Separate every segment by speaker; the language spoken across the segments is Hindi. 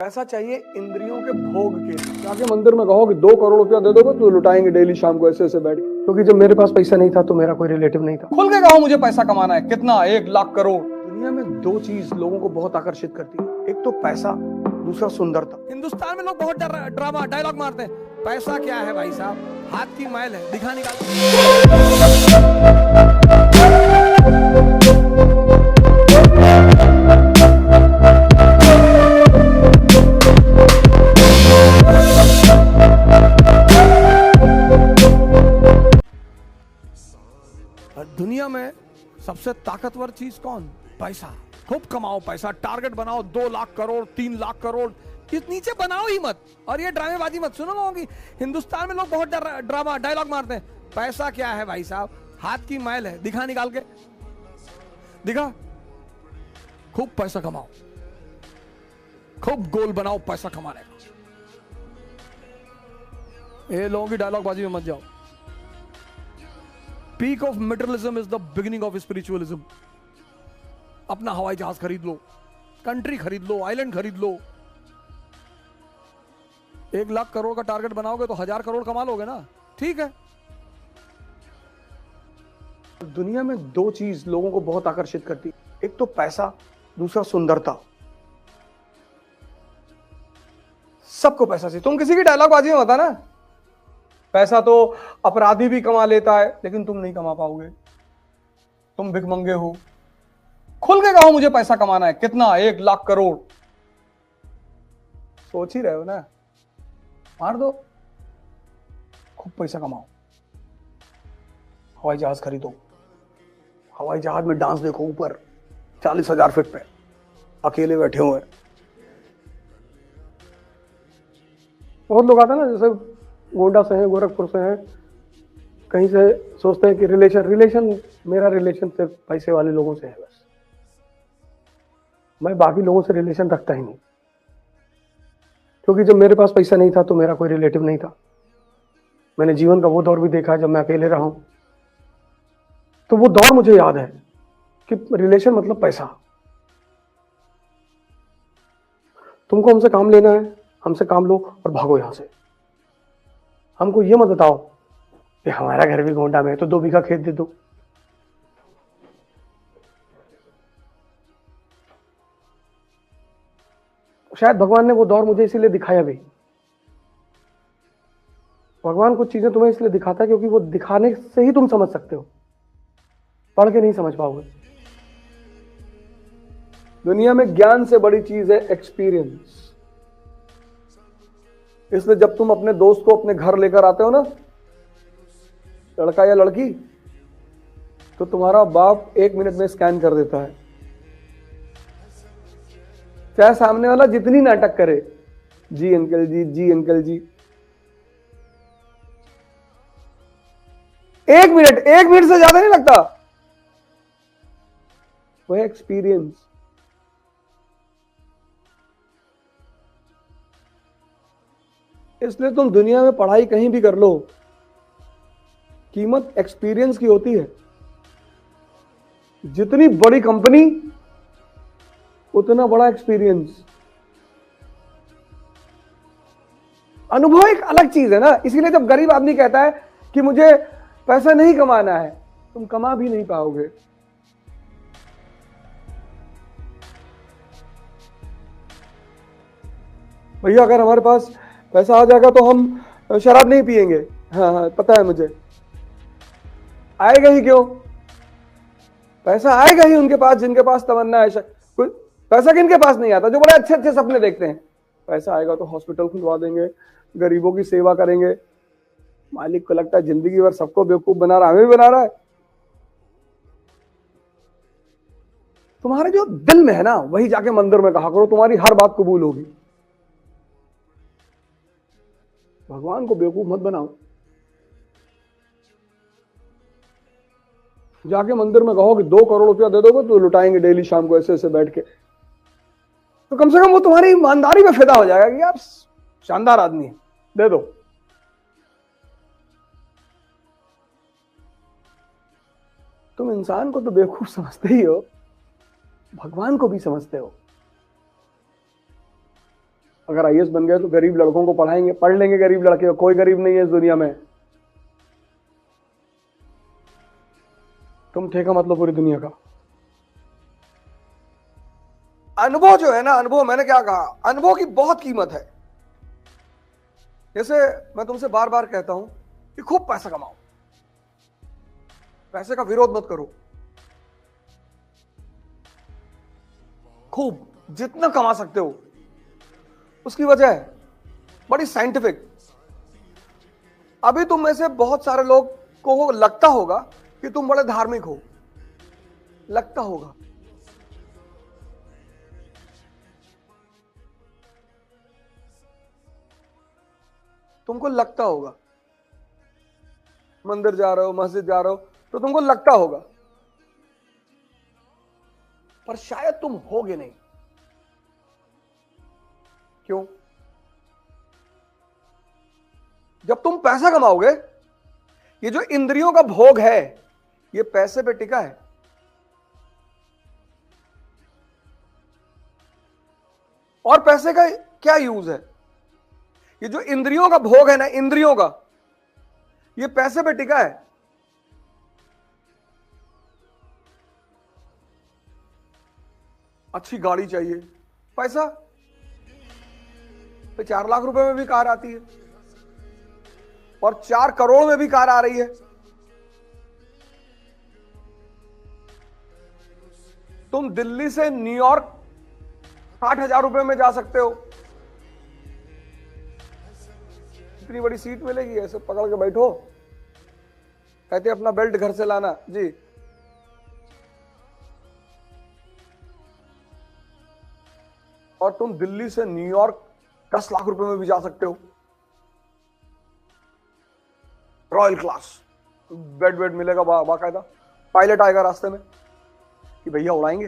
Speaker 1: पैसा चाहिए इंद्रियों के भोग के लिए। जाके मंदिर में कहो कि 2 करोड़ रुपया दे दोगे तो लुटाएंगे डेली शाम को ऐसे ऐसे बैठ के। क्योंकि जब मेरे पास पैसा नहीं था तो मेरा कोई रिलेटिव नहीं था। खुल के कहो मुझे पैसा कमाना है, कितना, 1 लाख करोड़। दुनिया में 2 चीज लोगों को बहुत आकर्षित करती है, एक तो पैसा, दूसरा सुंदरता। हिंदुस्तान में लोग बहुत ड्रामा डायलॉग मारते हैं, पैसा क्या है भाई साहब, हाथ की मैल है, दिखा निकाल। दुनिया में सबसे ताकतवर चीज कौन? पैसा। खूब कमाओ पैसा, टारगेट बनाओ 2 लाख करोड़, 3 लाख करोड़, इस नीचे बनाओ ही मत। और ये ड्रामेबाजी मत सुनो लोगों की। हिंदुस्तान में लोग बहुत ड्रामा डायलॉग मारते हैं, पैसा क्या है भाई साहब, हाथ की मैल है, दिखा निकाल के, दिखा। खूब पैसा कमाओ, खूब गोल बनाओ पैसा कमाने का। ये लोगों की डायलॉग बाजी में मत जाओ। Peak of materialism is the beginning of spiritualism. अपना हवाई जहाज खरीद लो, कंट्री खरीद लो, आइलैंड खरीद लो। 1 लाख करोड़ का टारगेट बनाओगे तो 1000 करोड़ कमा लोगे ना, ठीक है। दुनिया में 2 चीज लोगों को बहुत आकर्षित करती है, एक तो पैसा, दूसरा सुंदरता। सबको पैसा चाहिए। तुम किसी की डायलॉग बाजी में होता ना, पैसा तो अपराधी भी कमा लेता है लेकिन तुम नहीं कमा पाओगे, तुम भिखमंगे हो। खुल के कहो मुझे पैसा कमाना है, कितना, 1 लाख करोड़। सोच ही रहे हो ना, मार दो, खूब पैसा कमाओ, हवाई जहाज खरीदो, हवाई जहाज में डांस देखो ऊपर 40,000 फीट पे, अकेले बैठे हुए। बहुत लोग आते हैं ना, जैसे गोंडा से हैं, गोरखपुर से हैं, कहीं से सोचते हैं कि रिलेशन मेरा रिलेशन सिर्फ पैसे वाले लोगों से है बस, मैं बाकी लोगों से रिलेशन रखता ही नहीं। क्योंकि जब मेरे पास पैसा नहीं था तो मेरा कोई रिलेटिव नहीं था। मैंने जीवन का वो दौर भी देखा जब मैं अकेले रहा हूं, तो वो दौर मुझे याद है कि रिलेशन मतलब पैसा। तुमको हमसे काम लेना है, हमसे काम लो और भागो यहां से। हमको ये मत बताओ कि हमारा घर भी गोंडा में है तो 2 बीघा खेत दे दो। शायद भगवान ने वो दौर मुझे इसीलिए दिखाया भी। भगवान कुछ चीजें तुम्हें इसलिए दिखाता है क्योंकि वो दिखाने से ही तुम समझ सकते हो, पढ़ के नहीं समझ पाओगे। दुनिया में ज्ञान से बड़ी चीज है एक्सपीरियंस। इसलिए जब तुम अपने दोस्त को अपने घर लेकर आते हो ना, लड़का या लड़की, तो तुम्हारा बाप 1 मिनट में स्कैन कर देता है। चाहे सामने वाला जितनी नाटक करे, जी अंकल जी, जी अंकल जी, 1 मिनट से ज्यादा नहीं लगता। वो है एक्सपीरियंस। इसलिए तुम दुनिया में पढ़ाई कहीं भी कर लो, कीमत एक्सपीरियंस की होती है। जितनी बड़ी कंपनी उतना बड़ा एक्सपीरियंस। अनुभव एक अलग चीज है ना। इसीलिए जब गरीब आदमी कहता है कि मुझे पैसा नहीं कमाना है, तुम कमा भी नहीं पाओगे। भैया अगर हमारे पास पैसा आ जाएगा तो हम शराब नहीं पिएंगे। हाँ हाँ पता है मुझे। आएगा ही क्यों? पैसा आएगा ही उनके पास जिनके पास तमन्ना है। पैसा किनके पास नहीं आता? जो बड़े अच्छे अच्छे सपने देखते हैं। पैसा आएगा तो हॉस्पिटल खुलवा देंगे, गरीबों की सेवा करेंगे। मालिक को लगता है जिंदगी भर सबको बेवकूफ बना रहा है, हमें भी बना रहा है। तुम्हारे जो दिल में है ना, वही जाके मंदिर में कहा करो, तुम्हारी हर बात कबूल होगी। भगवान को बेवकूफ मत बनाओ। जाके मंदिर में कहो कि 2 करोड़ रुपया दे दोगे तो लुटाएंगे डेली शाम को ऐसे ऐसे बैठ के, तो कम से कम वो तुम्हारी ईमानदारी में फायदा हो जाएगा कि आप शानदार आदमी है, दे दो। तुम इंसान को तो बेवकूफ समझते ही हो, भगवान को भी समझते हो। अगर आईएएस बन गए तो गरीब लड़कों को पढ़ाएंगे, पढ़ लेंगे गरीब लड़के, कोई गरीब नहीं है इस दुनिया में। तुम ठेका मतलब पूरी दुनिया का। अनुभव जो है ना, अनुभव, मैंने क्या कहा, अनुभव की बहुत कीमत है। जैसे मैं तुमसे बार बार कहता हूं कि खूब पैसा कमाओ, पैसे का विरोध मत करो, खूब जितना कमा सकते हो। उसकी वजह है बड़ी साइंटिफिक। अभी तुम में से बहुत सारे लोग को लगता होगा कि तुम बड़े धार्मिक हो, लगता होगा, तुमको लगता होगा, मंदिर जा रहे हो, मस्जिद जा रहे हो, तो तुमको लगता होगा, पर शायद तुम होगे नहीं। क्यों? जब तुम पैसा कमाओगे, ये जो इंद्रियों का भोग है ये पैसे पे टिका है। और पैसे का क्या यूज है? ये जो इंद्रियों का भोग है ना, इंद्रियों का, ये पैसे पे टिका है। अच्छी गाड़ी चाहिए, पैसा, तो 4 लाख रुपए में भी कार आती है और 4 करोड़ में भी कार आ रही है। तुम दिल्ली से न्यूयॉर्क 60,000 रुपए में जा सकते हो। इतनी बड़ी सीट मिलेगी, ऐसे पकड़ के बैठो, कहते अपना बेल्ट घर से लाना जी। और तुम दिल्ली से न्यूयॉर्क 10 लाख रुपए में भी जा सकते हो। रॉयल क्लास बेड मिलेगा, बाकायदा पायलट आएगा रास्ते में कि भैया उड़ाएंगे।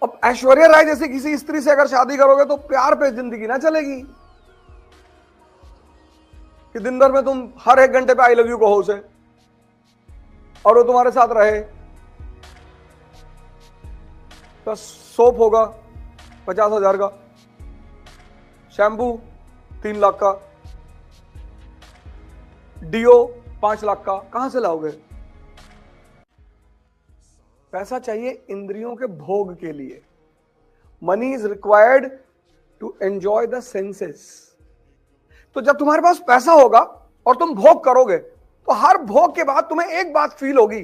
Speaker 1: अब ऐश्वर्या राय जैसी किसी स्त्री से अगर शादी करोगे तो प्यार पे जिंदगी ना चलेगी कि दिन भर में तुम हर 1 घंटे पे आई लव यू कहो उसे और वो तुम्हारे साथ रहे। तो सोप होगा 50,000 का, शैम्पू 3 लाख का, डियो 5 लाख का, कहां से लाओगे? पैसा चाहिए इंद्रियों के भोग के लिए। Money is required to enjoy the senses. तो जब तुम्हारे पास पैसा होगा और तुम भोग करोगे तो हर भोग के बाद तुम्हें एक बात फील होगी,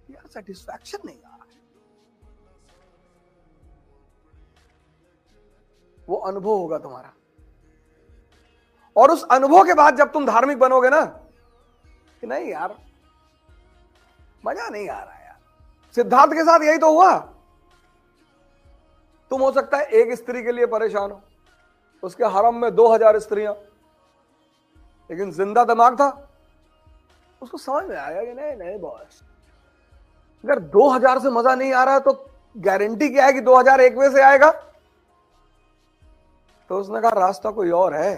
Speaker 1: यार सेटिस्फैक्शन नहीं आ रहा है। वो अनुभव होगा तुम्हारा। और उस अनुभव के बाद जब तुम धार्मिक बनोगे ना कि नहीं यार मजा नहीं आ रहा है। सिद्धार्थ के साथ यही तो हुआ। तुम हो सकता है एक स्त्री के लिए परेशान हो, उसके हरम में 2000 स्त्रियां, लेकिन जिंदा दिमाग था, उसको समझ में आया कि नहीं नहीं बॉस, अगर 2000 से मजा नहीं आ रहा तो गारंटी क्या है कि 2001वें से आएगा? तो उसने कहा रास्ता कोई और है।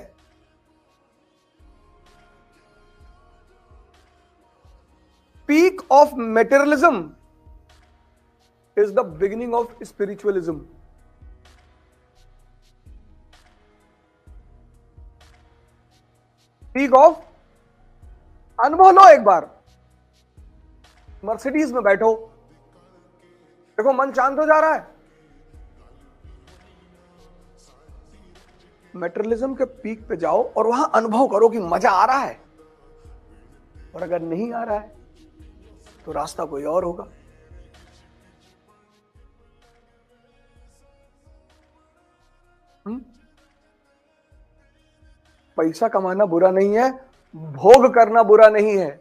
Speaker 1: Peak of materialism is the beginning of spiritualism. Peak of अनुभव लो। एक बार मर्सिडीज में बैठो, देखो मन शांत हो जा रहा है। मेटेरियलिज्म के पीक पे जाओ और वहां अनुभव करो कि मजा आ रहा है। और अगर नहीं आ रहा है तो रास्ता कोई और होगा। पैसा कमाना बुरा नहीं है, भोग करना बुरा नहीं है,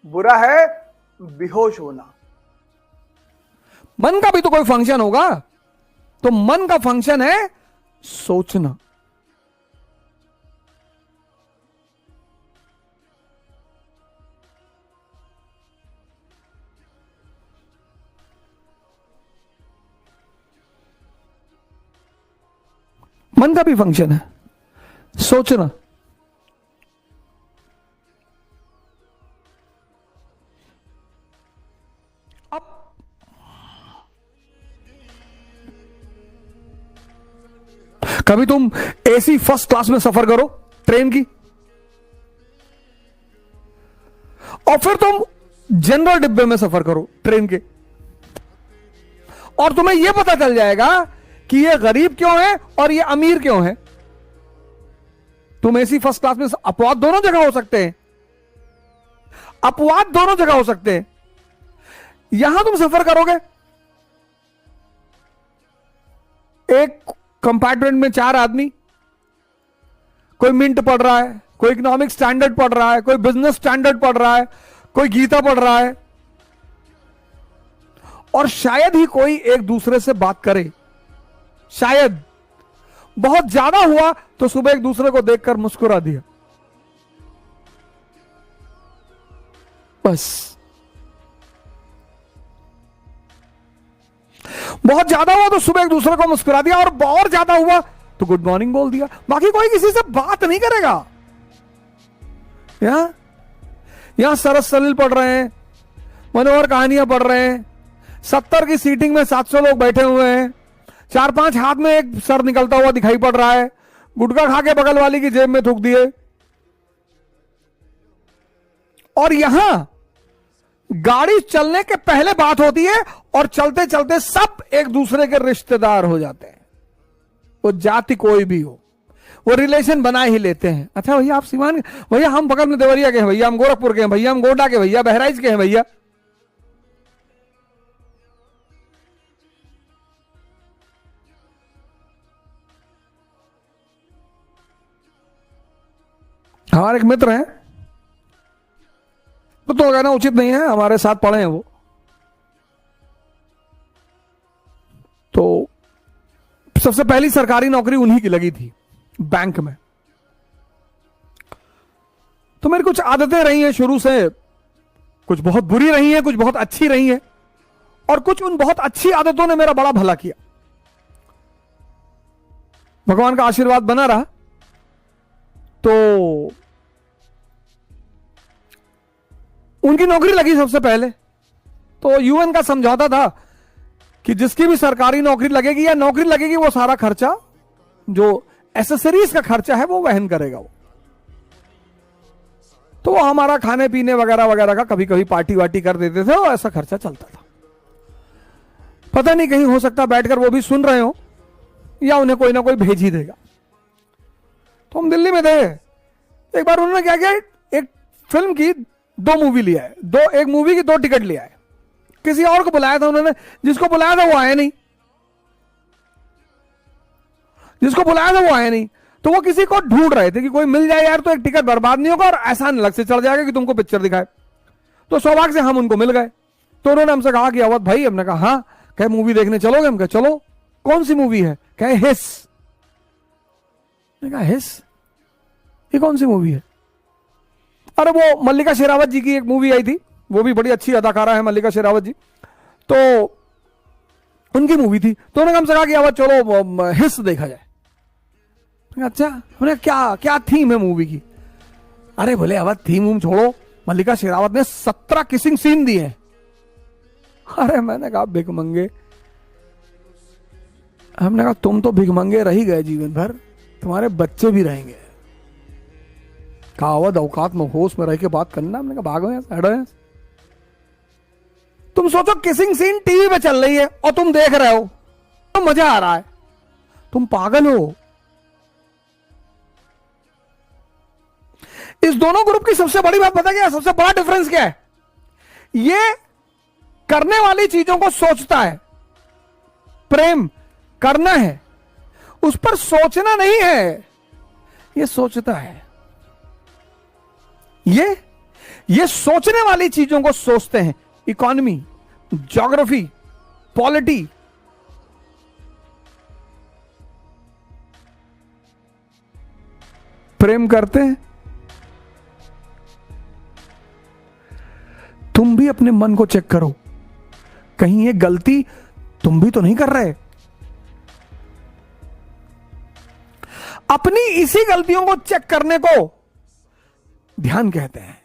Speaker 1: बुरा है बेहोश होना। मन का भी तो कोई फंक्शन होगा। तो मन का फंक्शन है सोचना। मन का भी फंक्शन है सोचना। कभी तुम एसी फर्स्ट क्लास में सफर करो ट्रेन की, और फिर तुम जनरल डिब्बे में सफर करो ट्रेन के, और तुम्हें यह पता चल जाएगा कि ये गरीब क्यों है और ये अमीर क्यों है। तुम एसी फर्स्ट क्लास में, अपवाद दोनों जगह हो सकते हैं, अपवाद दोनों जगह हो सकते हैं। यहां तुम सफर करोगे, एक कंपार्टमेंट में 4 आदमी, कोई मिंट पढ़ रहा है, कोई इकोनॉमिक स्टैंडर्ड पढ़ रहा है, कोई बिजनेस स्टैंडर्ड पढ़ रहा है, कोई गीता पढ़ रहा है, और शायद ही कोई एक दूसरे से बात करे। शायद बहुत ज्यादा हुआ तो सुबह एक दूसरे को देखकर मुस्कुरा दिया, बस। बहुत ज्यादा हुआ तो सुबह एक दूसरे को मुस्कुरा दिया, और ज्यादा हुआ तो गुड मॉर्निंग बोल दिया। बाकी कोई किसी से बात नहीं करेगा। यहां सरस सलील पढ़ रहे हैं, मनोहर कहानियां पढ़ रहे हैं, 70 की सीटिंग में 700 लोग बैठे हुए हैं, 4-5 हाथ में एक सर निकलता हुआ दिखाई पड़ रहा है, गुटखा खा के बगल वाली की जेब में थूक दिए। और यहां गाड़ी चलने के पहले बात होती है, और चलते चलते सब एक दूसरे के रिश्तेदार हो जाते हैं। वो जाति कोई भी हो, वो रिलेशन बना ही लेते हैं। अच्छा भैया आप सीवान, भैया हम बगल में देवरिया के हैं, भैया हम गोरखपुर के हैं, भैया हम गोड्डा के, भैया बहराइच के हैं, भैया। हमारे एक मित्र हैं, तो कहना उचित नहीं है, हमारे साथ पढ़े हैं वो, तो सबसे पहली सरकारी नौकरी उन्हीं की लगी थी बैंक में। तो मेरी कुछ आदतें रही हैं शुरू से, कुछ बहुत बुरी रही हैं, कुछ बहुत अच्छी रही हैं, और कुछ उन बहुत अच्छी आदतों ने मेरा बड़ा भला किया। भगवान का आशीर्वाद बना रहा। तो उनकी नौकरी लगी सबसे पहले, तो यूएन का समझौता था कि जिसकी भी सरकारी नौकरी लगेगी या नौकरी लगेगी, वो सारा खर्चा, जो एसेसरीज का खर्चा है, वो वहन करेगा वो। तो वो हमारा खाने पीने वगैरह वगैरह का कभी कभी पार्टी वार्टी कर देते थे, और ऐसा खर्चा चलता था। पता नहीं कहीं हो सकता बैठकर वो भी सुन रहे हो, या उन्हें कोई ना कोई भेज ही देगा। तो हम दिल्ली में थे, एक बार उन्होंने क्या किया, एक फिल्म की 2 मूवी लिया है, एक मूवी की 2 टिकट लिया है। किसी और को बुलाया था उन्होंने, जिसको बुलाया था वो आया नहीं, जिसको बुलाया था वो आया नहीं। तो वो किसी को ढूंढ रहे थे कि कोई मिल जाए यार, तो एक टिकट बर्बाद नहीं होगा और आसान अलग से चढ़ जाएगा कि तुमको पिक्चर दिखाए। तो सौभाग्य से हम उनको मिल गए। तो उन्होंने हमसे कहा कि अवध भाई, हमने कहा हाँ, कहे मूवी देखने चलोगे? हम कहे चलो। कौन सी मूवी है? कहे हिस। मैंने कहा हिस, ये कौन सी मूवी है? अरे वो मल्लिका शेरावत जी की एक मूवी आई थी, वो भी बड़ी अच्छी अदाकारा है मल्लिका शेरावत जी, तो उनकी मूवी थी। तो उन्होंने हमसे कहा कि अवध चलो हिस देखा जाए। अच्छा, उन्हें क्या क्या थीम है मूवी की? अरे बोले अवध थीम छोड़ो, मल्लिका शेरावत ने 17 किसिंग सीन दिए। अरे मैंने कहा भिखमंगे, हमने कहा तुम तो भिखमंगे रह ही गए जीवन भर, तुम्हारे बच्चे भी रहेंगे। कहावत औकात में होश में रह के बात करना। हमने कहा भागो यहाँ, तुम सोचो किसिंग सीन टीवी पे चल रही है और तुम देख रहे हो, तो मजा आ रहा है, तुम पागल हो। इस दोनों ग्रुप की सबसे बड़ी बात पता क्या है? सबसे बड़ा डिफरेंस क्या है? ये करने वाली चीजों को सोचता है, प्रेम करना है, उस पर सोचना नहीं है, ये सोचता है। ये सोचने वाली चीजों को सोचते हैं। इकोनॉमी, ज्योग्राफी, पॉलिटी, प्रेम करते हैं। तुम भी अपने मन को चेक करो, कहीं ये गलती तुम भी तो नहीं कर रहे। अपनी इसी गलतियों को चेक करने को ध्यान कहते हैं।